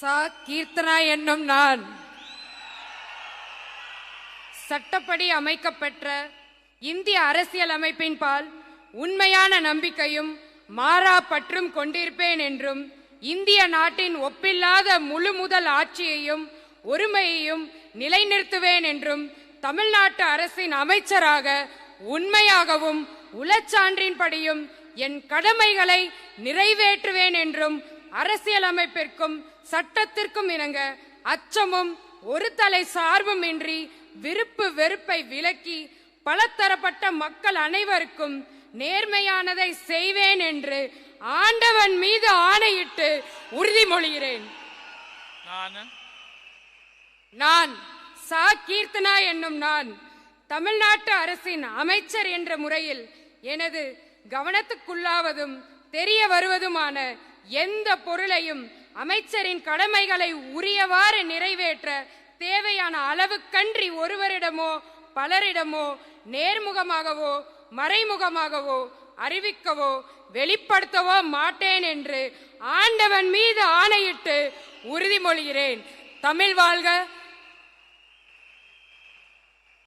சா கீர்த்தனா என்னும் நான் சட்டப்படி அமைக்கப்பெற்ற இந்திய அரசியல் அமைப்பின் பால் உண்மையான நம்பிக்கையும் மாறா பற்றும் கொண்டிருப்பேன் என்றும் இந்திய நாட்டின் ஒப்பில்லாத முழு முதல் ஆட்சியையும் ஒருமையையும் நிலைநிறுத்துவேன் என்றும் தமிழ்நாட்டு அரசின் அமைச்சராக உண்மையாகவும் உளச்சான்றின்படியும் என் கடமைகளை நிறைவேற்றுவேன் என்றும் அரசியலமைப்பிற்கும் சட்டத்திற்கும் இணங்க அச்சமும் ஒரு தலை சார்பும் இன்றி விருப்பு வெறுப்பை விலக்கி பலதரப்பட்ட மக்கள் அனைவருக்கும் நேர்மையானதை செய்வேன் என்று ஆண்டவன் மீது ஆணையிட்டு உறுதிமொழிகிறேன். நான் சா கீர்த்தனா என்னும் நான் தமிழ்நாட்டு அரசின் அமைச்சர் என்ற முறையில் எனது கவனத்துக்குள்ளாவதும் தெரிய வருவதுமான எந்த பொருளையும் அமைச்சரின் கடமைகளை உரியவாறு நிறைவேற்ற தேவையான அளவுக்கன்றி ஒருவரிடமோ பலரிடமோ நேர்முகமாகவோ மறைமுகமாகவோ அறிவிக்கவோ வெளிப்படுத்தவோ மாட்டேன் என்று ஆண்டவன் மீது ஆணையிட்டு உறுதிமொழிகிறேன். தமிழ் வாழ்க!